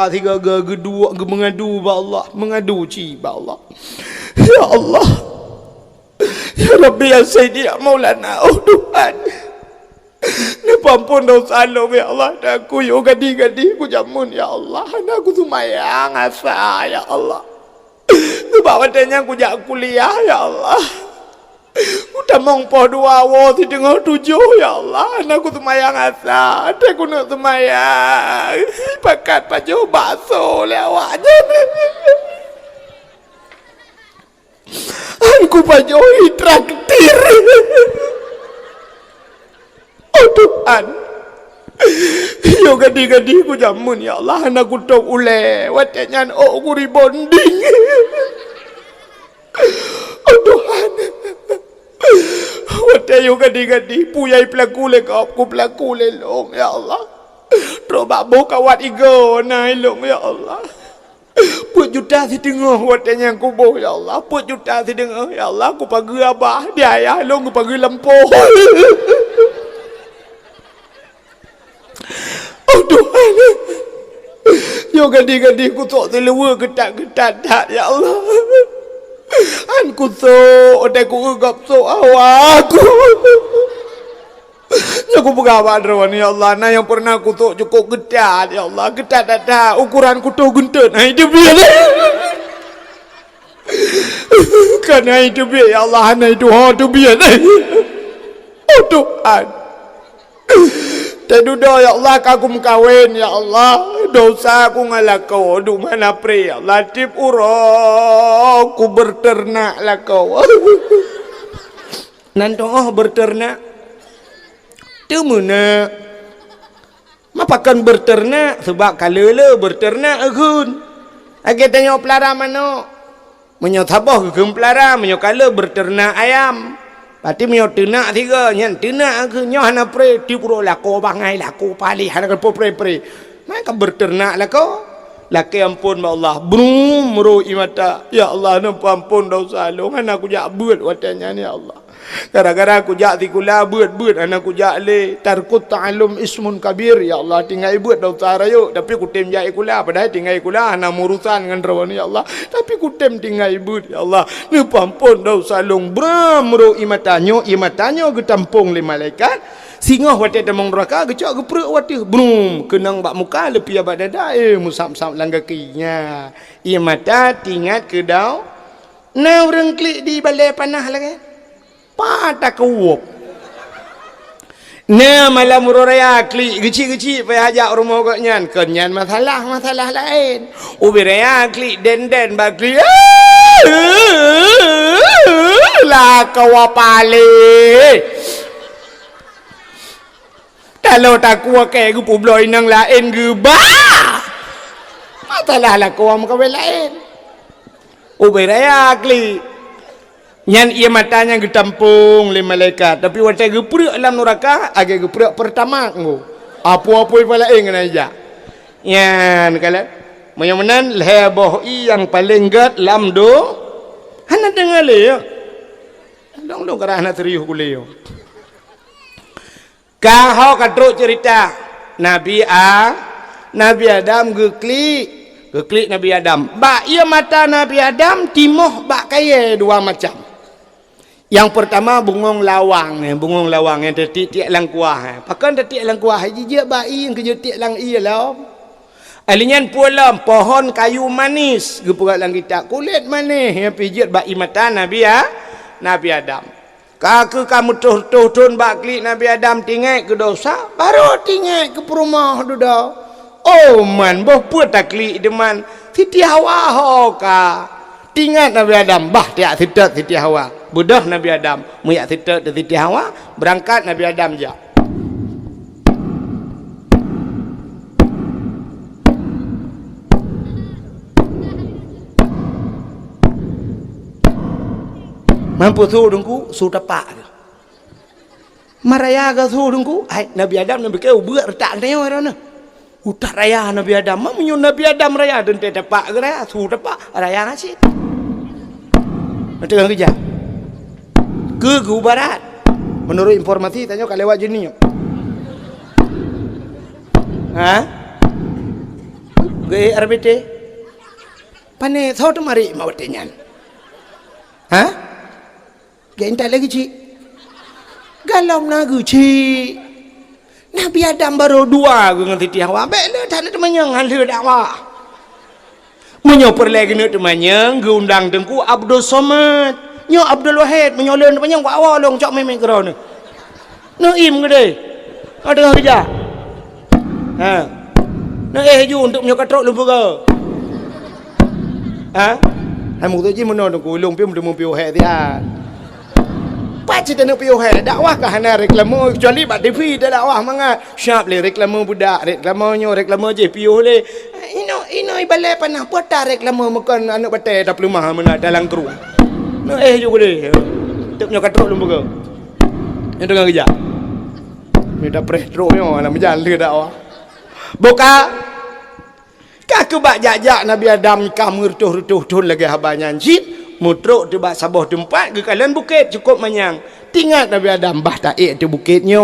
tiga kedua mengadu ba Allah, mengadu ci ba Allah. Ya Allah, ya Rabbi ya Sayyidi ya Maulana, oh Tuhan, ampun dosa lo ya Allah. Aku yo gadi ku jamun ya Allah. Aku sumayang asa ya Allah. Sebab adanya aku jak kuliah ya Allah. Udah mongpo 2 awal 3:30 ya Allah. Aku semayang asa. Aku nak semayang. Pakat baju bakso lewatnya. Aku baju traktir. Oh Tuhan. Yo gadi ku jamun ya Allah. Aku tok ule. Watanya aku rebonding. Oh Tuhan. Watayo gadi puyai pelaku le kau ku pelaku le long ya Allah. Coba buka wat igo nai long ya Allah. Put juta si tengah watanya ku boh ya Allah. Put juta si tengah ya Allah. Ku pagi abah dia ya long ku pagi lempoh. Oh Tuhan. Yo gadi ku tok telewa ketat ya Allah. Anku so ode ku gap so awaku. Aku pegawan rawan ya Allah. Nah yang pernah aku tu cukup getat ya Allah. Getat ada ukuran ku tu guntet. Nah itu biar. Karena itu biar ya Allah. Nah itu tu biar. Oh Tuhan. Tedudo ya Allah aku mengkawin ya Allah. Dosa aku ngalakau. Aduh mana pre ya Allah. Tip urok. Ku berternak lah kau. Nanti berternak. Tu mana? Mapakan berternak. Sebab kalau le berternak akun. Agi tanya pelara mana? Menyo tabah ke pelara. Menyo kalau berternak ayam. Pati menyo ternak 3. Nyan ternak akun. Nyo hana pre. Tip urok lako bangai lako pali. Hana kalpo pre. Maka berternak lah kau. Laki ampun ma Allah. Brum merui mata. Ya Allah nampu ampun dosa lo. Mana aku jak buat watanya ni Allah. Gara-gara aku jak tikula buat anak aku jak le. Tarkut ta'alum ismun kabir. Ya Allah tinggal buat dosa rayu. Tapi aku tem jak ikula. Padahal tinggal ikula. Anak murusan dengan rawan ya Allah. Tapi aku tem tinggal buat ya Allah. Nampu ampun dosa lo. Brum merui matanyo. Imatanyo ketampung le malaikat. Singoh wate demong neraka gecak geprek wate brum kenang bak muka lepi abad dada musam-sam langgakinya ia mata tingat ke dau na urang klik di balai panah lagi patah kewup na malam raya klik gecik payah ajak rumah kok nyan kenyan masalah lain ubiraya klik den bak klik lah kawapale. Kalau tak kuat kayak gue publoi nang lain gue bah. Masalah lah kau am kau lain. Uberaya kli. Nyan ia matanya gue tampung le malaikat. Tapi waktu gue perut alam neraka, agak gue perut pertama gue. Apa-apa yang lain kena aja. Nyan kalau menyamanan leboh yang paling gat lam do. Hana dengar le ya. Long kerana serius kule yo. Kau kadruk cerita Nabi Adam geklik Nabi Adam. Bak ia mata Nabi Adam timoh bak kaya 2 macam. Yang pertama bungong lawang yang tiak lang kuah. Pakan tiak lang kuah jijik bai yang kejetik lang iya lah. Alinyan pula pohon kayu manis gepurat lang kita kulit manis yang pijit bak mata Nabi Adam. Kaku kamu tuh bak klik Nabi Adam tinggal ke dosa baru tinggal ke perumah duda. Oh man boh put tak klik deman Siti Hawa hoka tinggal Nabi Adam bah tiak Siti Hawa budah Nabi Adam muyak Siti Hawa berangkat Nabi Adam je. Mampu su dengku su tapak maraya ga su dengku ai Nabi Adam nabi kau buat retak neo rana utak raya Nabi Adam menyu Nabi Adam raya dan tapak ge su tapak raya nasi tengah kerja ke barat menurut informasi tanya kalau lewat jenis Ge RBT. Pane thau tu mari mawatenyan. Ha? Ge entai lagi ci. Galau nagu ci. Nabi Adam baru dua gue ngerti dia awak. Bela tak ada temannya ngalir dakwah. Menyoper lagi nak temannya, gue undang dengku Abdul Somad. Nyo Abdul Wahid menyolen temannya gua awal long cok memang kerana. No im ke deh. Ada kerja. Ha. No ju untuk menyokatrok lupa ke. Ha? Hai mục tiêu chỉ muốn nói được cô lùng piu một piu hệ thì à. Pak cita nak piu hệ dakwah kah hana reklamo kecuali bak TV dah dakwah manga syap le reklamo budak reklamonyo reklamo je piu le. Ino ibalai panah putar reklamo makan anak batai dah pelumah mana dalam kerung. No juga deh. Tak menyokatrok lupa ke. Yang tengah kerja. Minta prestro ni orang nak berjalan ke dakwah. Buka. Kaku bak jajak Nabi Adam kamu rutuh lagi habanya jip. Mutruk tu bak sabah tempat ke kalian bukit cukup manyang. Tinggal Nabi Adam bah tak tu bukitnya.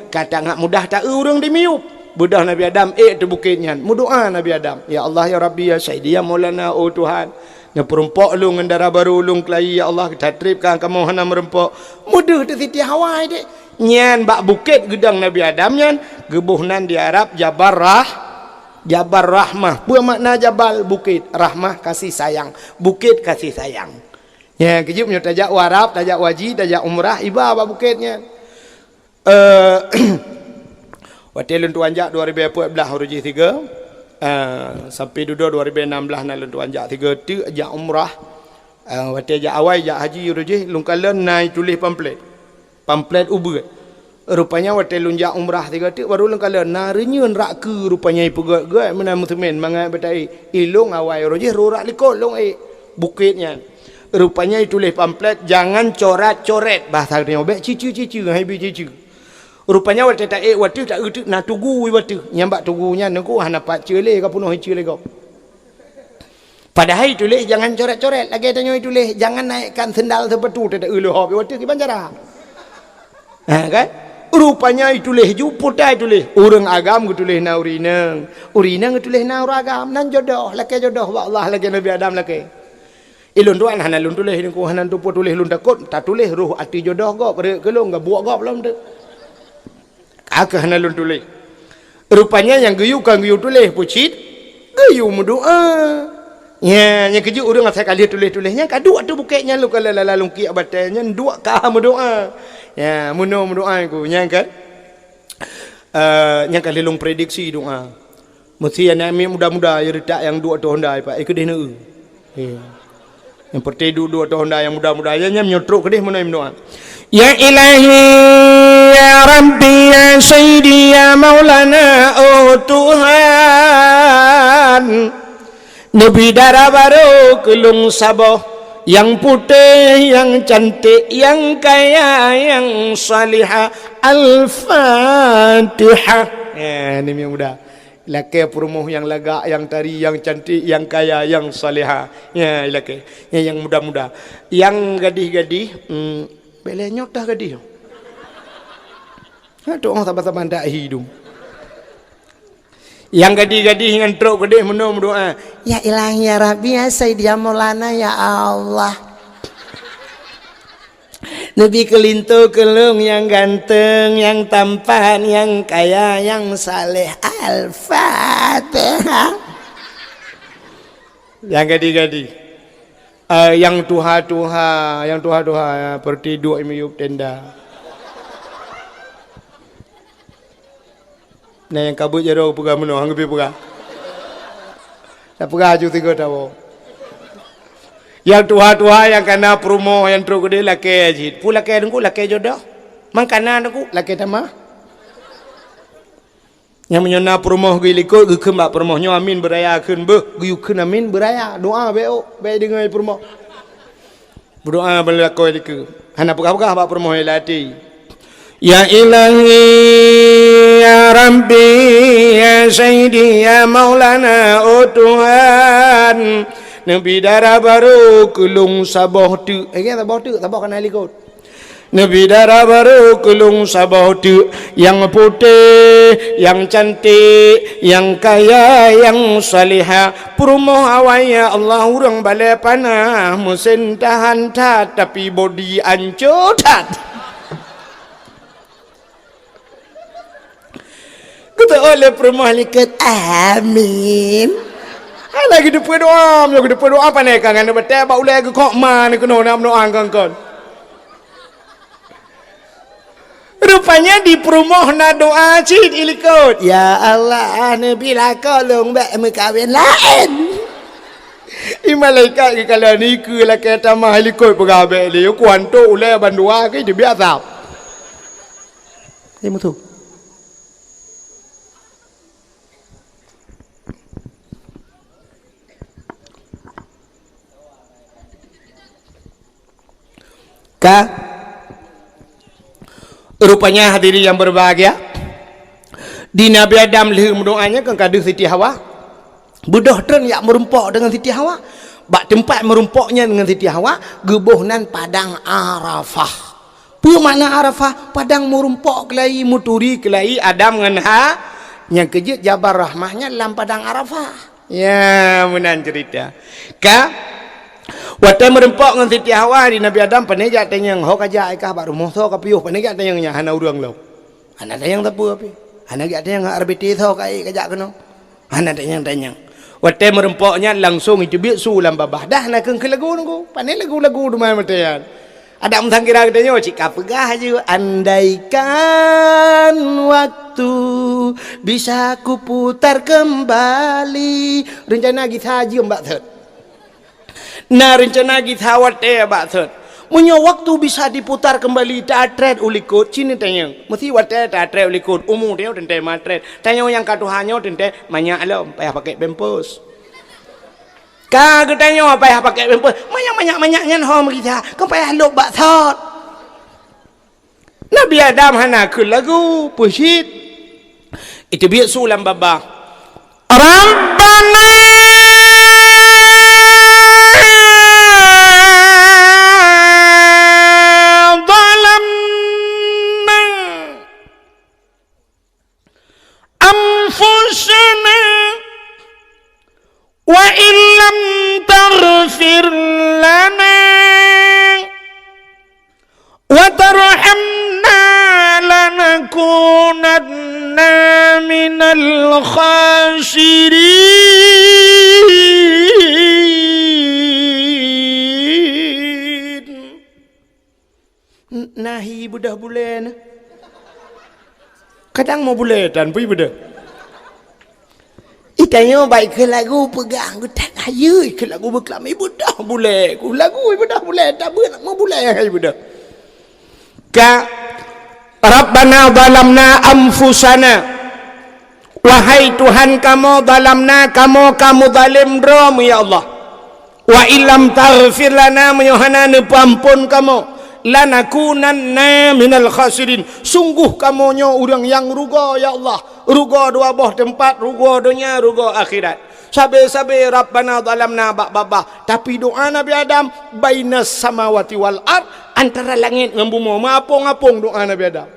Kata ngak mudah tak urang dimiup. Budah Nabi Adam tu bukitnya. Mudoa Nabi Adam. Ya Allah ya Rabbi ya Sayyidi ya Maulana oh Tuhan. Yang perempok lu ngendara baru ulung kelahi ya Allah kita tripkan kamu hana merempok. Mudah tu siti Hawaii dek. Nyan bak bukit gedang Nabi Adam nyan gebuhnan di Arab Jabar Rahmah. Apa makna Jabal bukit? Rahmah kasih sayang. Bukit kasih sayang. Ya, kejut punya tajak warab, tajak waji, tajak umrah, iba apa bukitnya? Waktu lentuan jak 2014 huruf 3. Sampai duduk 2016 na lentuan jak 3 tu jak umrah. Waktu jak awal jak haji huruf lungkalan naik tulis pamflet ubur. Rupanya waktu lunjak umrah 3 tu baru lengkala narinyun rak ke rupanya ipugat mana muslimin mangai betai ilung awai roje rorak likot long bukitnya. Rupanya tulis pamflet jangan coret-coret bahasa dia obek cicu hai cicu. Rupanya waktu tak utuk nak tugu waktu nyambak tugunya nengku hanapat cele ka punuh cele kau. Padahal tulis jangan coret-coret lagi tanya tulis jangan naikkan sendal sebetul tak ulu hobi waktu ki banjara. Ha kan? Rupanya tulis juputai tulis urang agam ku tulis na urinang tulis na uragam nan jodoh laki jodoh wa Allah lagi Nabi Adam laki ilun tuan hana lun tulis ni ku hana tu tulis lun takut tak tulis ruh ati jodoh go kelong ga buak go belum tu ka hana lun tulis rupanya yang geyu tulis pucit geyu mendoa ya yang keju urang saya kali tulisnya kadu tu bukitnya lu kalau lalalung ki abatanya dua ka mendoa. Ya, muno doa aku nyangkat. Nyangkat lelong prediksi doa. Mesti anak muda-muda ya retak yang 2 tahun dah pak. Ikut dia nak. Yang pertedu 2 tahun dah yang muda-muda ya menyotrok ke dia mana doa. Ya Ilahi ya Rabbi ya Sayyidi ya Maulana oh Tuhan. Nabi darah baru kelung sabah. Yang putih, yang cantik, yang kaya, yang salihah. Al-Fatihah. Ini yang muda. Laki perumuh yang lagak, yang tari, yang cantik, yang kaya, yang salihah. Ya, laki. Yang muda-muda. Yang gadih-gadih, boleh nyotah gadih. Tu orang sabar-sabar tak hidup. Yang gadih-gadih dengan truk gedih menung doa. Ya Ilahi ya Rabbi ya Sayyidi ya Maulana ya Allah. Nabi kelintu kelung yang ganteng, yang tampan, yang kaya, yang saleh. Al-Fatihah. Yang gadih-gadih. Yang tuha-tuha, pertidur imiup tenda. Nah yang kabut jauh pegah menung, hanggapi pegah. Tak pegah ju 3 tahun. Yang tua-tua yang kena promo yang teruk gede laki ajit. Pu laki dengku laki jodoh. Mang kana dengku laki tamah. Yang menyona promo giliko gekembak promonya amin beraya keun beuh guyukeun amin beraya doa beo bae dengan promo. Berdoa belako liku. Hana pegah-pegah bak promo lati. Ya Ilahi ya Rabbi ya Sayyidi ya Maulana oh Tuhan. Nabi darah baru kelung sabah tu. Sabah tu sabah kena likut. Nabi darah baru kulung sabah tu, yang putih, yang cantik, yang kaya, yang salihah. Perumoh awalnya Allah urang balai panah, musim tahan tat, tapi body ancur tat. Kata oleh perumoh likat, amin. Lagi depan doa, apa ni kan? Anda betul, bau lagi kok mana kena nak doa kan? Rupanya di perumoh nak doa cid ilikut. Ya Allah, Nabi lah kolong bak mekawin lain. Malaikat ke kalau ni ke lah kata mah ilikut pegabe dia kuanto ulai bandua ke dia biasa. Ni mutu. Ka rupanya hadirin yang berbahagia, di Nabi Adam lehum doanya kan kadu Siti Hawa. Budah tren yak merumpok dengan Siti Hawa. Bak tempat merumpoknya dengan Siti Hawa, gebuhnan padang Arafah. Apa makna Arafah? Padang merumpok kelai, muturi kelai Adam dengan yang kejut Jabar Rahmahnya dalam padang Arafah. Ya, menan cerita. Waktu merempok dengan Siti Hawa di Nabi Adam penegak tanyang ho kaja ikah bak rumah so ka piuh penegak tanyangnya hana urang lo. Hana tanyang tapu api. Hana gak tanyang RBT so kai kajak keno. Hana tanyang. Waktu merempoknya langsung itu bisu lam babah dah nak ke lagu nunggu. Panai lagu-lagu rumah matayan. Ada umtang kira katanya cik kapegah je andaikan waktu bisa ku putar kembali rencana kita haji mbak thot. Nah rencana kita wate baksud punya waktu bisa diputar kembali tatret ulikut cini tanya mesti wate tatret ulikut umur dia tente matret tanya yang katuhannya tente banyak alam payah pakai pampers kagak tanya payah pakai pampers banyak-banyaknya hom kita kau payah lok baksud Nabi Adam hana ke lagu pusit itu biar sulam baba Rabbana wa illam taghfir lana wa tarhamna lanakunanna minal khasirin. Nahi budah bulan kadang mau buletan pun budah itanya baik ke lagu pegang ku tak ayu ke lagu berkelam ibu dah boleh ku lagu ibu dah boleh tak ber mau boleh ibu dah ka Rabbana zalamna anfusana wahai Tuhan kamu zalamna kamu zalim drom ya Allah wa illam taghfir lana menyuhana ampun kamu lanakunanna minal khasirin sungguh kamunya orang yang rugo ya Allah rugo dua boh tempat rugo dunia rugo akhirat sabe-sabe Rabbana zalamna bak-babah tapi doa Nabi Adam bainas samawati wal ard antara langit dengan bumi ngapung-ngapung doa Nabi Adam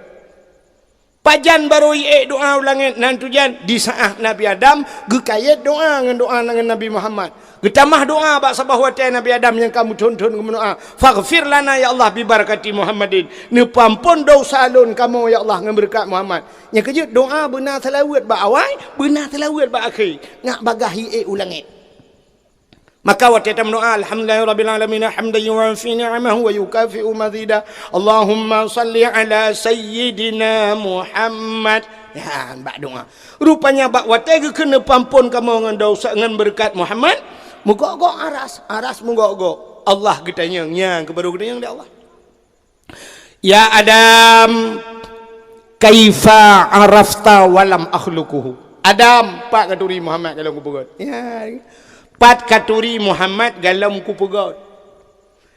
pajan baru doa langit nan tujan di saat Nabi Adam gekayat doa dengan Nabi Muhammad getamah doa bak sabah wate Nabi Adam yang kamu tuntun berdoa faghfir lana ya Allah bi barakati Muhammadin ni pampun dosa lun kamu ya Allah dengan berkat Muhammad yang kejut doa benar selawat bak awal benar selawat bak akhir ngak bagahi ulangit maka wate tam doa alhamdulillahirabbil alamin hamdan yuwafi ni'amahu wa yukafi'u mazida Allahumma salli ala sayyidina Muhammad ya bak doa rupanya bak wate kena pampun kamu dengan dosa dengan berkat Muhammad mugok-gok aras mugok-gok Allah getanya yang kebaru getanya dia Allah ya Adam kaifa arafta walam akhluquhu Adam pak katuri Muhammad kalau kupegot ya pat katuri Muhammad galam kupegot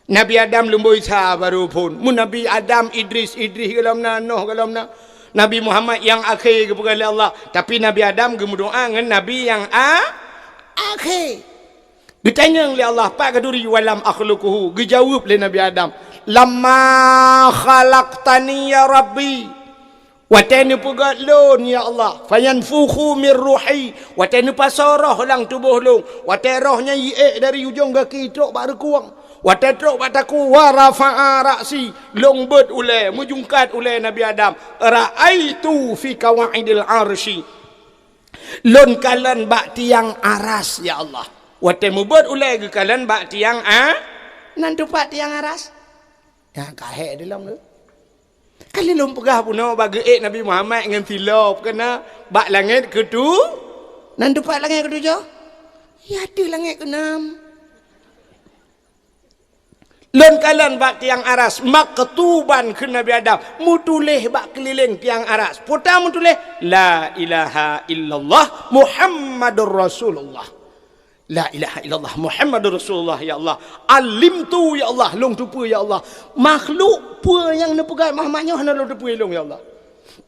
Nabi Adam lemboi sa baru pun mun Nabi Adam Idris galamna Nuh galamna Nabi Muhammad yang akhir kepada Allah tapi Nabi Adam gemudoa dengan Nabi yang akhir ditanya oleh Allah pak kaduri walam akhluquhu dijawab oleh Nabi Adam lamma khalaqtani ya rabbi watani pugat lon ya Allah fayanfukhu min ruhi watani pasarah lang tubuh long watai rohnya iek dari ujung kaki trok bak rekuang watai trok bak taku wa rafa'a ra'si long bet ulai mujungkat ulai Nabi Adam ra'aitu fi kawaidil arsy lon kalan bak tiang aras ya Allah watai mubet ulai ke kalan bak tiang nan tupak tiang aras ya kahek dalam tu kali lom pegah puno bagi Nabi Muhammad dengan tilop kena bak langit ketu nan tupak langit ketujuh ya ada langit keenam lon kalan bak tiang aras maktuban ke Nabi Adam mutulih bak keliling tiang aras putar mutulih la ilaha illallah Muhammadur Rasulullah la ilaha illallah Muhammadur Rasulullah ya Allah alim tu ya Allah long tupu ya Allah makhluk pua yang nepegat Muhammadnya hana long tupu long ya Allah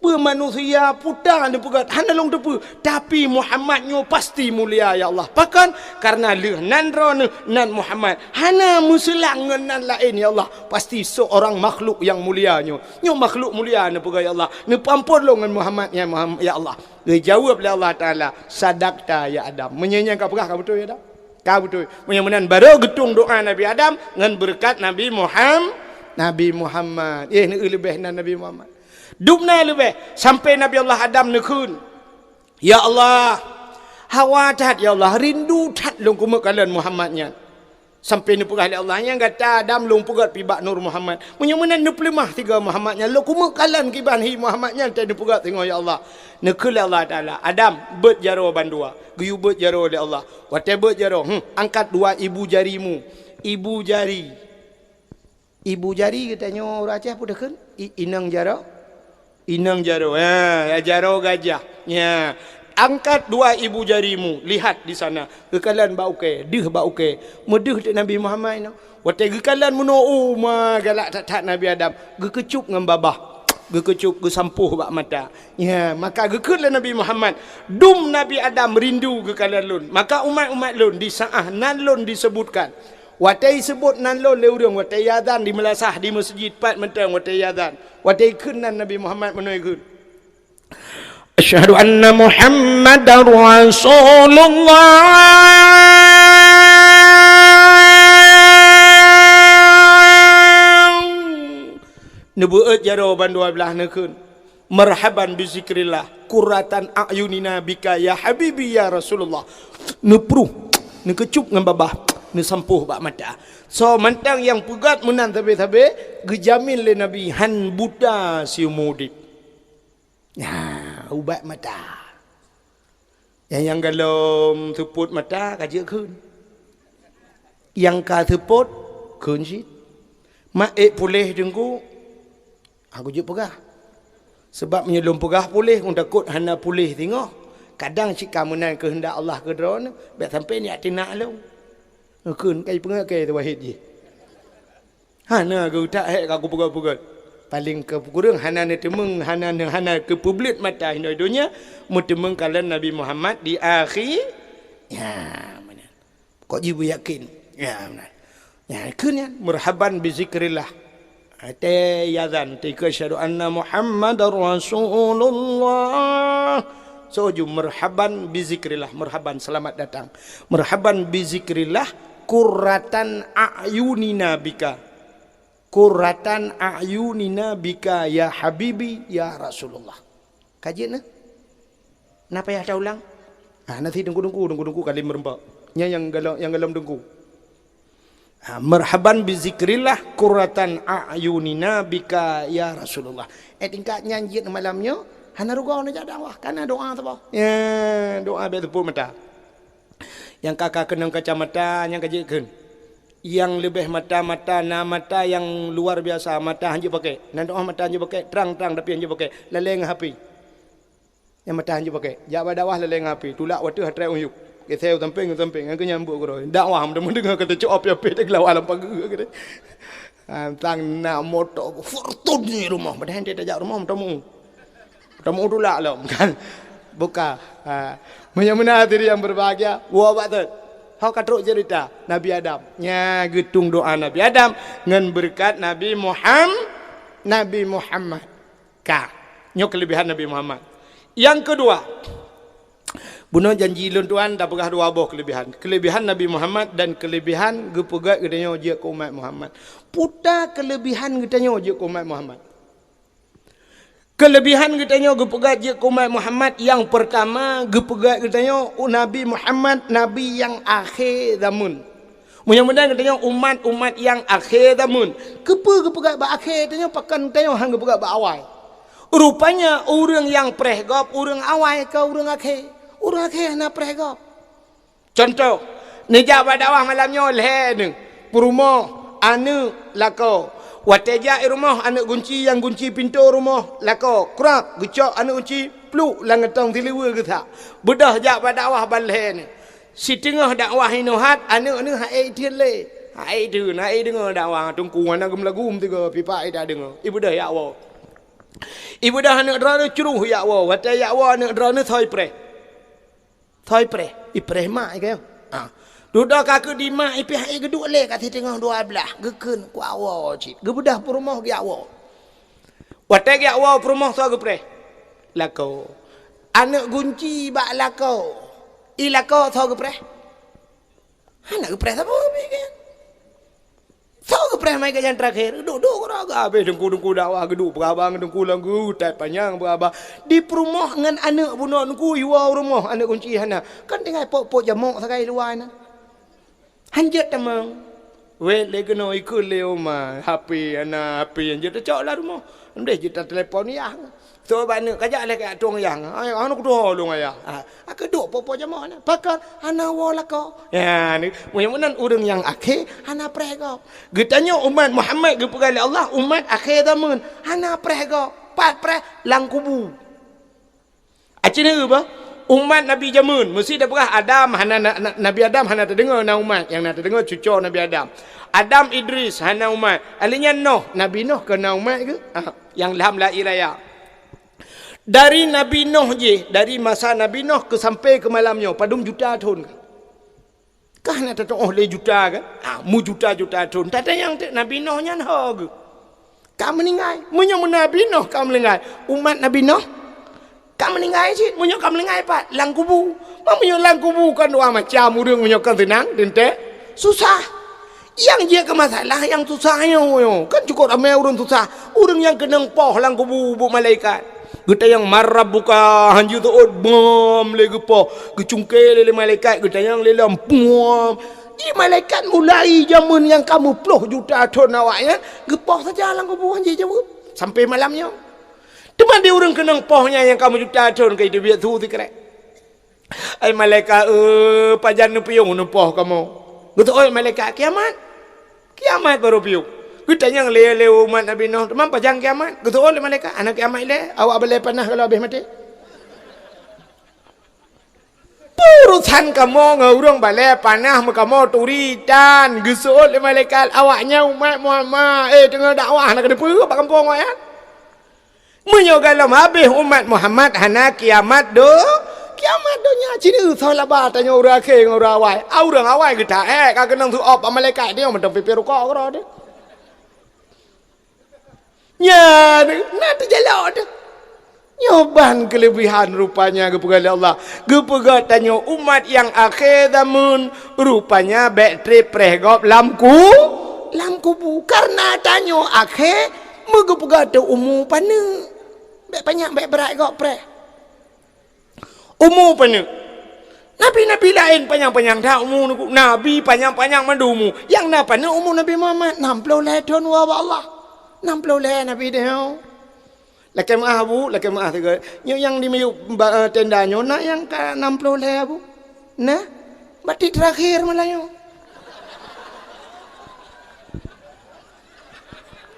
pua manusia putar nepegat hana long tupu tapi Muhammadnya pasti mulia ya Allah pakan karena leh nan ron nan Muhammad hana muselang nan lain ya Allah pasti seorang makhluk yang mulianya nyo makhluk mulia nepegat ya Allah ne pampun long dengan Muhammadnya Muhammad ya Allah dijawab oleh Allah Ta'ala sadaqta ya Adam menyanyikan kau pegah kau betul ya Adam kau betul menyamanan baru getung doa Nabi Adam dengan berkat Nabi Muhammad ni lebih Nabi Muhammad dubna lebih sampai Nabi Allah Adam nekun ya Allah hawa tat ya Allah rindu tat long kumak kalian Muhammadnya sampai ni pegah Allah yang kata Adam long pegat pibak Nur Muhammad menyamanan ni pelimah tiga Muhammadnya lo kumak kalian kiban hi Muhammadnya tadi pegat tengok ya Allah nekul Allah Ta'ala Adam bet jaro bandua geyu bet jaro oleh Allah watai bet jaro angkat dua ibu jarimu ibu jari katanya orang Aceh apa dah kan inang jaro ya jaro gajah ya angkat dua ibu jarimu lihat di sana kekalan bau ke deh bau ke medeh Nabi Muhammad no watai kekalan muno ma galak tak Nabi Adam gekecup dengan babah gekecup gesampuh bak mata ya maka gekutlah Nabi Muhammad dum Nabi Adam rindu kekalan lun maka umat-umat lun di saah nan lun disebutkan watai sebut nan lun leurung watai yazan di melasah di masjid pat mentang watai yazan watai kenan Nabi Muhammad menoi kun asyhadu anna Muhammadar Rasulullah nubuat jaro bandua belah nekun marhaban bi zikrillah qurratan ayunina bika ya habibi ya Rasulullah nepru nekecup dengan babah ne sampuh bak mata so mentang yang pegat menan tabe-tabe gejamin le Nabi han buta siumudip ya ubat mata yang galom teput mata kaje keun yang ka teput keun sit mak pulih dengku aku je pegah sebab menyelum pegah pulih un takut hana pulih tengok kadang cika menan kehendak Allah ke drone biar sampai ni atina lo keun kai pengak kai tawahid je hana ke tak hek aku pegat-pegat paling ke kurang hana ne temeng hana ke publik mata hindai dunia mutemeng kalan Nabi Muhammad di akhir ya mana kok jibu yakin ya mana ya keun marhaban bi zikrillah ate yazan te asyhadu anna Muhammadar Rasulullah soju marhaban bi zikrillah marhaban selamat datang marhaban bi zikrillah qurratan ayunina bika qurratan ayunina bika ya habibi ya Rasulullah kajian napa ya ulang nanti dengku kali merempak yang galam dengku marhaban bi zikrillah qurratan ayunina bika ya Rasulullah tingkat nyanyi malamnya hana ruga na jadang wah kana doa tu bah ya doa be tepuk mata yang kakak kenang kacamata yang kajekeun yang lebih mata-mata na mata yang luar biasa mata hanya pakai nan doa mata hanya pakai terang-terang tapi hanya pakai leleng HP yang mata hanya pakai jawab dakwah leleng HP tulak waktu hatrai uyuk keseu tamping aku nyambuk ko dakwah mendengar kata cop ya pe tek lawa lampa ke tang na moto fortun ni rumah padahal dia tajak rumah tamu tulak lah kan buka menyamuna hati yang berbahagia wa batat Hau katruk cerita Nabi Adam. Nya getung doa Nabi Adam ngan berkat Nabi Muhammad. Ka. Nyo kelebihan Nabi Muhammad. Yang kedua, bunuh janji lun tuan dah pegah dua boh kelebihan. Kelebihan Nabi Muhammad dan kelebihan gepegat gedanya je ke umat Muhammad. Puta kelebihan gedanya je ke umat Muhammad. Kelebihan gedanya gepegat je ke umat Muhammad yang pertama gepegat gedanya Nabi Muhammad nabi yang akhir zaman. Mudah-mudahan gedanya umat yang akhir zaman. Gepegat ba akhir gedanya pakan gedanya hang gepegat ba awal. Rupanya orang yang prehgop orang awal ke orang akhir. Orang akhir nak prehgop. Contoh, ni jabat dakwah malamnya leh ni. Perumah anu lako. Wateja rumah anak kunci yang kunci pintu rumah lako. Kerak gecok anak kunci pluk langatong tiliwa ke tak. Bedah jabat dakwah baleh ni. Si tengah dakwah inohat anak ni hai dia le. Hai tu nai dengar dakwah tungku anak gemlagum tiga pipa ai dah dengar. Ibu dah ya Allah. Ibu dah anak dra curuh ya Allah. Watai ya Allah anak dra ni thoi pre. Thoi pre. Ipreh mak ke. Dudak kakak di mak ipi hai geduk le kat tengah dua belah. Geken ku Allah cik. Gebedah perumah ge Allah. Watai ge Allah perumah so ge pre. Lako. Anak kunci bak lako. I lako so ge pre. Anak ge pre apa ke? So ge pre mai ke yang terakhir. Duduk keraga habis dengku dakwah geduk berabang dengku langgu tai panjang berabang. Di perumah ngan anak bunuh dengku yuau rumah anak kunci hana. Kan tinggal pok jamok sakai luar na. Hanjat tamang. Weh lagi no ikut leo mah. HP anak HP yang jadi cak lah rumah. Ndeh kita telefon yang. So banyak kajak lagi kat tuang yang. Ay anu kudu long ayah. Aku duk popo jamah na. Pakar ana wala ko. Ya ni mudah-mudahan orang yang akhir ana prego. Getanya umat Muhammad gepegali Allah umat akhir zaman. Ana prego. Pat pre lang kubu. Acina apa? Umat Nabi Jamun mesti dah berah Adam hana Nabi Adam hana terdengar na umat yang nak terdengar cucu Nabi Adam. Adam Idris hana umat. Alinya Nuh, Nabi Nuh kena umat ke? Yang lam la iraya. Dari Nabi Nuh je, dari masa Nabi Nuh ke sampai ke malamnya padum juta tahun. Kah nak tahu oleh juta kan? Mu juta-juta tahun. Tak ada yang Nabi Nuh nya nah ke. Kamu meninggal. Munyo Nabi Nuh kamu meninggal. Umat Nabi Nuh kamu meninggal sih, munyo kamu meninggal pak, lang kubu. Munyo lang kubu kan dua macam urang munyo kan tenang, dente susah. Yang dia ke masalah yang susahnya kan cukup ramai orang susah. Orang yang kena poh lang kubu bu malaikat. Kita yang marah buka hanju tu bom lagi poh, kecungkel le malaikat kita yang lelam bom. Di malaikat mulai zaman yang kamu puluh juta tahun awaknya, gepoh saja lang kubu hanju jawab sampai malamnya. Cuma dia orang kenang pohnya yang kamu juta tahun ke itu biar tu kerek. Ai malaikat pajan nu piung nu poh kamu. Betul oi malaikat kiamat. Kiamat baru piung. Kita yang le umat Nabi Nuh teman pajang kiamat. Betul oi malaikat anak kiamat le awak boleh panah kalau habis mati. Urusan kamu ngurung balai panah kamu turitan gesul le malaikat awaknya umat Muhammad tengah dakwah nak ada apa kampung awak ya. Menyogalam habis umat Muhammad hana kiamat do. Kiamat donya cina salah ba tanya orang akhir orang awal. Orang awal kita kagak nang tu op malaikat dia macam pipi rokok kau dia. Ya, nanti jalan dia. Nyoban kelebihan rupanya kepada Allah. Kepada tanya umat yang akhir zaman rupanya bateri prehgop lamku karena tanya akhir megepega tu umur pana. Baik banyak baik berat gak pre. Umur pana. Nabi-nabi lain panjang-panjang dah umur Nabi panjang-panjang mandumu. Yang nak pana umur Nabi Muhammad 60 tahun wa Allah. 60 Nabi dia. Laki maah bu, laki maah tiga. Yang di meyuk tendanya nak yang ke 60 bu. Nah, batik terakhir malah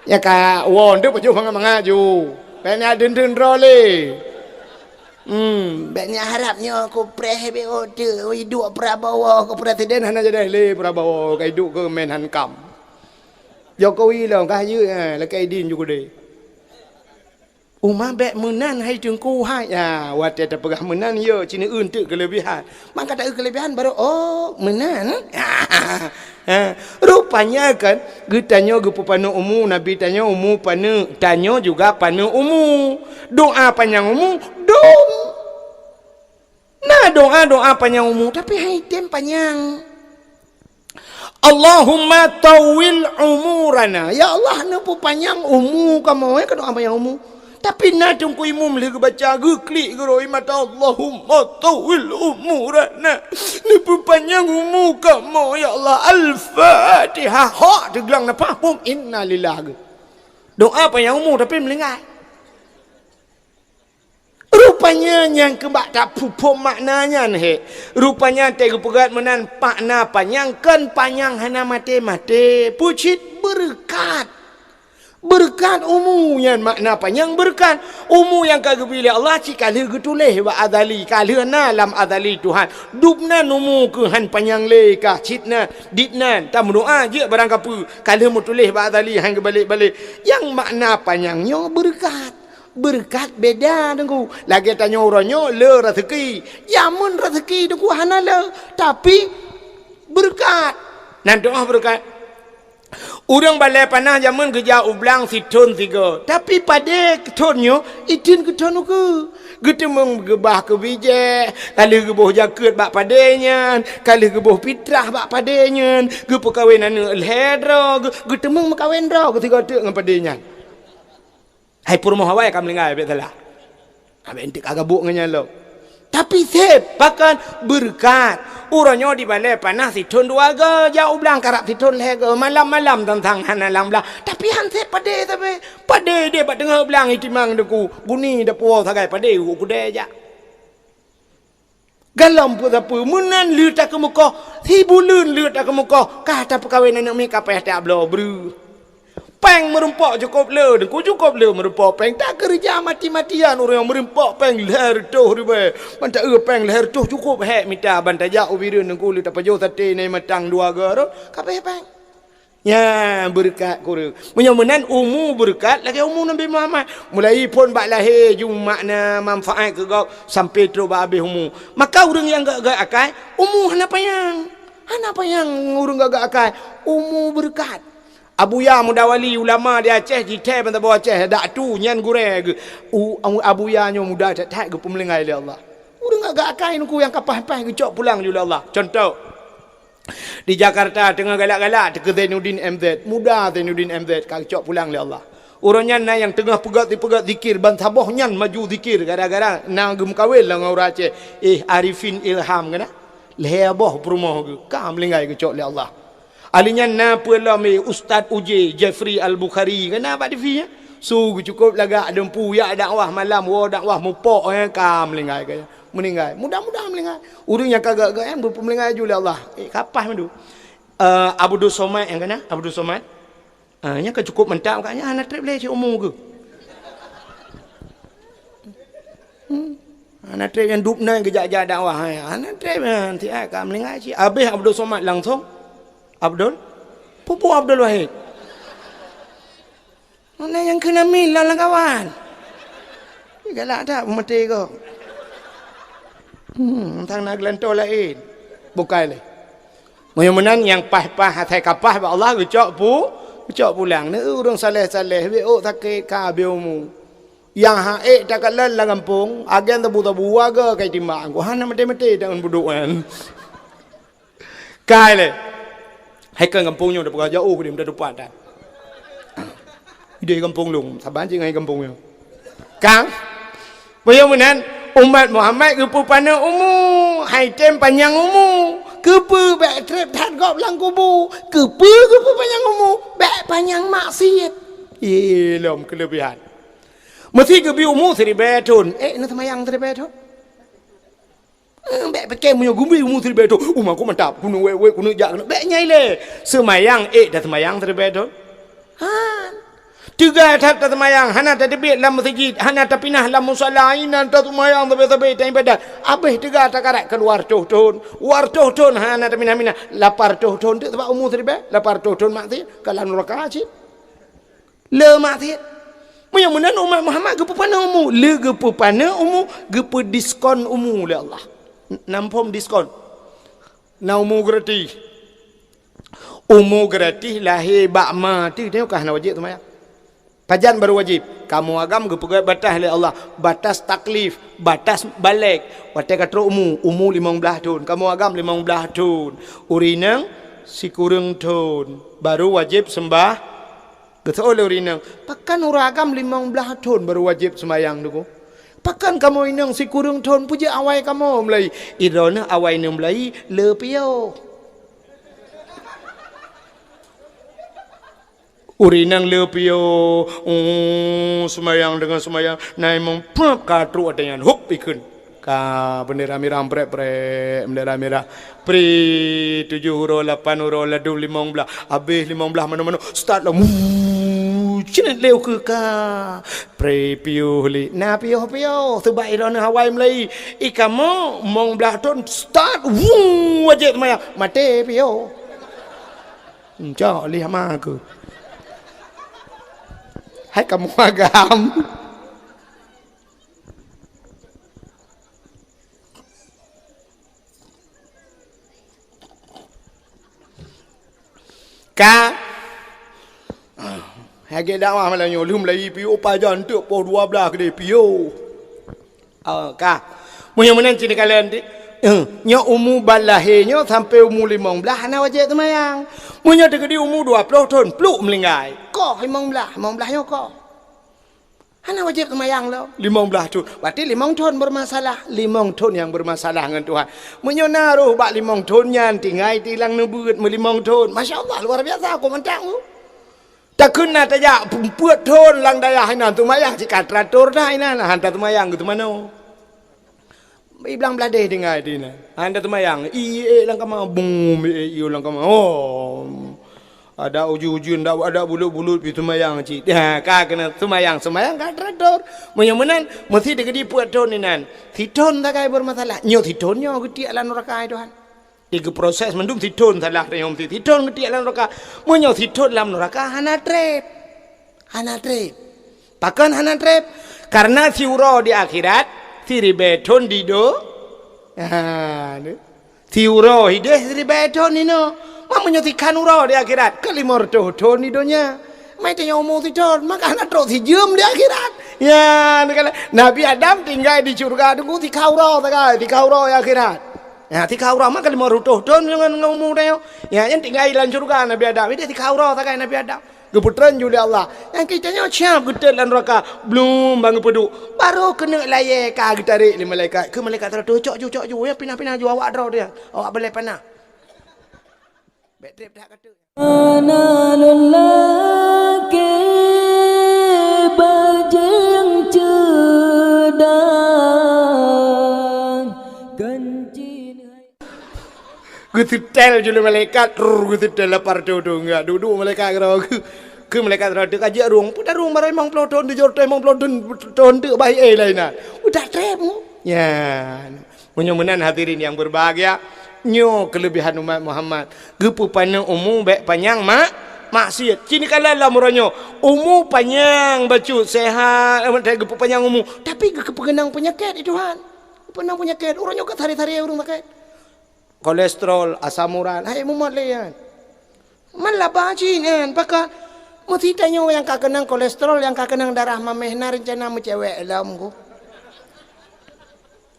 ya ka won tu paju mangaju. Banyak dendun role. Banyak harapnya aku preh be order hidup Prabowo ke presiden hana jadi le Prabowo kai duk ke Menhan Kam. Jokowi lah kah ye lah kai din juga deh. Umah bek menan hai tengku hai. Ya, wate tak pegah menan yo cina untuk kelebihan. Maka tak kelebihan baru oh menan. Rupanya kan getanya gepu panu umu Nabi tanya umu panu tanya juga panu umu. Doa panjang umu dong. Nah doa panjang umu tapi hai tem panjang. Allahumma tawil umurana. Ya Allah nampu panjang umu kamu kan doa panjang umu. Tapi nak tunggu imam lagi baca klik geroi mata Allahumma tawil umurana. Ni panjang umur kamu ya Allah. Al-Fatihah. Hak tergelang apa pun inna lillahi. Doa panjang umur tapi melengah. Rupanya yang kebak tak pupuk maknanya ni. Rupanya tega pegat menan pakna panjang kan panjang hana mati-mati. Pucit berkat. Berkat umur yang makna panjang berkat umur yang kagak pilih Allah cik kali getuleh wa adali kali na lam adali Tuhan dubna umur ke han panjang le ka citna ditna tam doa je barang kapu kali mutuleh wa adali hang balik-balik yang makna panjangnya berkat beda dengku lagi tanya orangnya le rezeki yamun rezeki dengku hana le tapi berkat nan doa berkat. Urang balai panah zaman kerja ublang situn tiga. Tapi pada ketonnya, itin keton ke. Kita menggebah ke bijak. Kali gebah jaket bak padanya. Kali gebah fitrah bak padanya. Gepa kahwin anak lehera. Kita mengkahwin rau ketika tu dengan padanya. Hai purmo hawai kam lengai betul lah. Abe entik agak buk dengan lo. Tapi sep pakan berkat. Urangnya di balai panah situn dua ga jauh belang karak situn lega malam-malam tentang hana lang belang. Tapi han sep pade tapi pade dia bat dengar belang itimang deku buni da puau sagai pade ku de ja. Galam pu apa menan lut tak ke muka si bulun lut tak ke muka kata perkahwinan nak mi kapeh tak blo bru. Peng merempak cukup le, ku cukup le merempak peng tak kerja mati-matian orang yang merempak peng leher tuh ribe. Manta peng leher tuh cukup hek minta bantaja ubirun ku le tak pajo tate nai matang dua garo. Kape peng. Ya berkat kuru. Menyemenan umur berkat lagi umur Nabi Muhammad. Mulai pun bak lahir jum makna manfaat ke gau sampai terus bak habis umur. Maka orang yang gak akal umur hana payang. Hana payang orang gak akal umur berkat. Abu Ya Mudawali ulama di Aceh jitai benda bawa Aceh dak tu nyan gure Abu Ya nyo muda tak ke pemelengai oleh Allah. Udah agak kain ku yang kapah-kapah gecok pulang oleh Allah. Contoh di Jakarta tengah galak-galak ke Zainuddin MZ, muda Zainuddin MZ gecok pulang oleh Allah. Orangnya na yang tengah pegat zikir ban sabah nyan maju zikir gara-gara na gem kawin lah ngau Aceh. Arifin Ilham kana. Leheboh perumah ke kam lengai gecok oleh Allah. Alinya na pula me Ustaz Uji Jeffrey Al-Bukhari kena apa dia? So cukup lagak dempu ya dakwah malam wa dakwah mupok kam melingai kaya. Meninggal. Mudah-mudahan melingai. Urang yang kagak-kagak yang berpemelingai juga Allah. Kapah mendu. Abdul Somad yang kena? Abdul Somad. Nya kan cukup mentak katnya anak trip le cik umur ke. Anak trip yang dupna yang gejak-gejak dakwah. Anak trip nanti kam melingai cik. Habis Abdul Somad langsung Abdul? Pupu Abdul Wahid. Mana yang kena milah lah kawan. Galak tak mati kau. Tang nak gelantau lain. Bukan lah. Mudah-mudahan yang pah-pah hatai kapah ba Allah gecok pulang. Ni urang saleh-saleh we ok sakit ka beumu. Yang haik tak kalan lah kampung, agen tabu-tabu waga kai timbang. Ko hana mati-mati dengan budukan. Kai le. Hai kan kampungnya dah pergi jauh dia dah depan dah. Dia kampung long, saban je ngai kampung yo. Kang. Bagaimana umat Muhammad ke pana umur, hai tem panjang umur. Kepa bek trip tak gop lang kubu. Kepa panjang umur, bek panjang maksiat. Lom kelebihan. Mesti kebi umur 1000 tahun. Nak semayang 1000 tahun. Bek pakai punya gumbi umur 1000 tahun. Umar aku mantap. Kuno wewe kuno jak. Bek nyai le. Semayang dah semayang 1000 tahun. Tiga tak semayang. Hana tak debit dalam masjid. Hana tak pinah dalam musala. Ina tak semayang tapi tak ibadat. Habis tiga tak karat keluar tahun. War tahun hana tak pinah-pinah. 800 tahun tu sebab umur 1000. 800 tahun maksiat. Kalau neraka cik. Le maksiat. Yang menan umat Muhammad gepu pana umu, le gepu pana umu, gepu diskon umu oleh Allah. Nampom diskon. Na umu gratis. Umu gratis lahir bak mati tengok kah na wajib tu maya. Pajan baru wajib. Kamu agam gepu batas oleh Allah, batas taklif, batas balik. Watai kata umu 15 tahun. Kamu agam 15 tahun. Urinang si kurang tahun. Baru wajib sembah. Kata oleh urinang, pakan uragam 15 tahun baru wajib sembahyang tu. Pakan kamu inang si kurang tahun puja awai kamu mulai. Irona awai ni mulai lepio. Urinang lepio. Sembahyang dengan sembahyang. Naimong pap katru adanya hop ikun. Ka bendera merah prek bendera merah pri 7 huruf 8 huruf ladu 15 habis 15 mana-mana start lah cina leu ke ka pri piu li na piu sebab irona Hawaii Melayu ikamo mong belah ton start wajib maya mate piu cak li hama ke hai kamu agam ka hage dakwah malah nyolum lagi piu pajan tu po 12 ke piu ka mun menan cini kalian nya umu balahnya sampai umu 15 ana wajib semayang mun nya tegedi umu 20 tahun pluk melinggai ko 15 nya ko ana wajib semayang lo 15 tahun berarti 5 tahun bermasalah 5 tahun yang bermasalah dengan Tuhan munyo naruh bak 5 tahun nyan tinggai tilang nebeut 5 tahun masyaallah luar biasa aku mentang tu tak kena tajak puat tahun lang daya hina tu mayang jika teratur dah hina hantar tu mayang gitu mana iblang beladeh tinggai dina hantar tu mayang lang kama bum lang kama ada uju-uju ndak ada bulut-bulut pi tumayang cik. Ka kena tumayang ka teratur. Menyemenan mesti digedi puat ton ninan. Titon tak kai bermasalah. Nyo titonnya geti alan neraka Tuhan. Tiga proses mendum titon salah nyom titon geti alan neraka. Menyo titon dalam neraka hana trap. Pakan hana trap karena siuro di akhirat siribeton dido. Siuro hideh siribeton nino. Menyetikan urau di akhirat ke 500 tahun ni dunia mai tanya umur tahun maka nak terus hijum di akhirat ya Nabi Adam tinggal di surga tunggu 3 urau tak 3 urau di akhirat ya 3 urau maka 500 tahun dengan umur dia ya yang tinggal di surga Nabi Adam dia 3 urau tak Nabi Adam keputran juga Allah yang kita nya siap getel dan neraka belum bangun pedu baru kena layak ka tarik li malaikat ke malaikat terus cok ya pindah-pindah ju awak draw dia awak boleh panah Betrip dah kata. Analullah ke bajeng cedang kencing. Gutetel jule malaikat, gutetel lapar tu enggak duduk malaikat kau ke malaikat tu kaji ruang, putar ruang barai mang peloton di jor mang peloton tu baik lainnya. Udah tremu. Ya, menyemenan hadirin yang berbahagia. Nyo kelebihan umat Muhammad gepu panjang umum baik panjang maksiat cini kala lah muranyo umum panjang bacu sehat gepu panjang umum tapi kepengenang penyakit Tuhan penang penyakit orangnya kat hari-hari orang sakit kolesterol asam urat hai mumat leyan malah bajin kan pakak mesti tanya yang kakenang kolesterol yang kakenang darah mameh na rencana mencewek dalam ku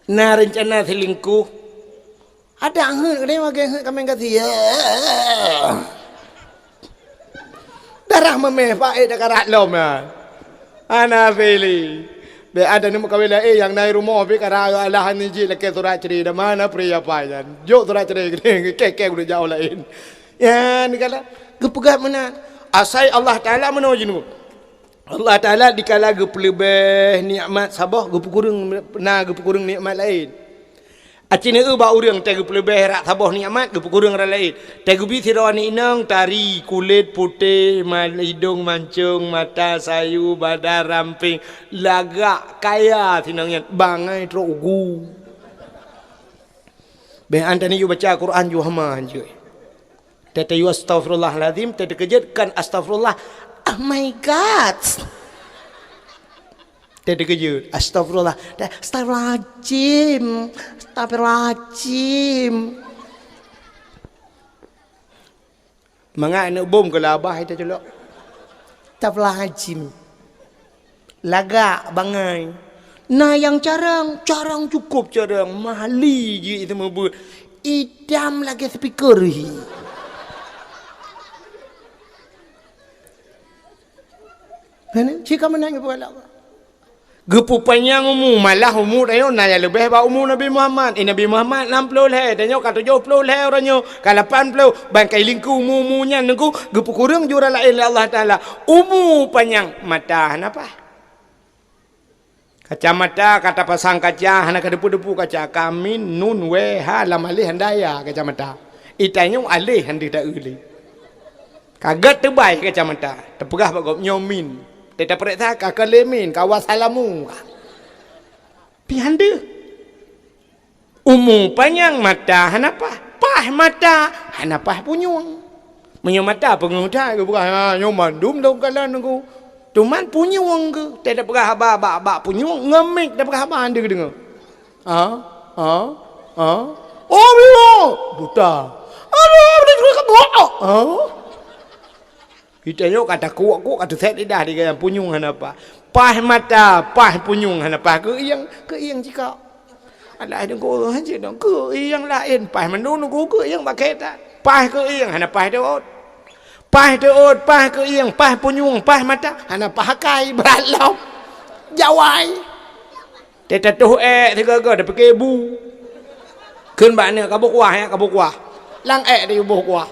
na rencana selingkuh ada angin dia makan kami kata ya darah memeh pak dah karat lom ya ana feli be ada ni mukawila yang naik rumah be kara Allah ni ji leke surat ceri dah mana pria pajan jo surat ceri kek udah jauh lain ya ni kala gepegat mana asai Allah Taala mana jinu Allah Taala dikala gepelebeh nikmat sabah gepukurung nikmat lain acina ba urang tegu pelebeh rak sabah nikmat gepukurung ra lain tegu bi sirawani inang tari kulit putih hidung mancung mata sayu badan ramping lagak kaya tinangnya bangai trogu be anda ni you baca Quran you hama je tete you astagfirullahalazim tete kejutkan astagfirullah oh my god Dia terkejut. Astagfirullah. Astagfirullahaladzim. Astagfirullahaladzim. Mangat nak bom ke labah itu celok. Astagfirullahaladzim. Lagak bangai. Nah yang carang cukup carang. Mahali je itu membuat. Idam lagi speaker. Mana? Cika menang apa lah? Gepu panjang umur malah umur dia naya lebih ba umur Nabi Muhammad. Nabi Muhammad 60 leh, dia ka 70 leh orangnya, ka 80 bangkai lingku umurnya nengku gepu kurang jura lain Allah Taala. Umur panjang mata kenapa? Kacamata kata pasang kaca hana ka depu-depu kaca kami nun we ha lam alih handaya kacamata. Itanya alih handi tak uli. Kagat terbaik kacamata. Terpegah bagop nyomin. Tidak periksa kakak lemin kawasalamu. Pihanda. Umur panjang mata hanapa? Pah mata hanapa punyung. Menyo mata pengudah ke bukan nyomandum dong kalan aku. Cuman punyung ke. Tidak perkah abak punyung ngemik tak perkah apa anda ke dengar. Oh biru. Buta. Aduh, boleh juga kebuak. Kita yo kata kuat kata set lidah dia yang punyung hanapa. Pah mata, pah punyung hanapa ke yang jika. Alah dia ko haje dong ke yang lain pah menun ku ke yang pakai tak. Pah ke yang hanapa deot. Pah deot, pah ke yang, pah punyung, pah mata hanapa kai beralop. Jawai. Teta tuh tiga dah pakai bu. Keun bakna kabuk wah ya kabuk wah. Lang dia buh wah.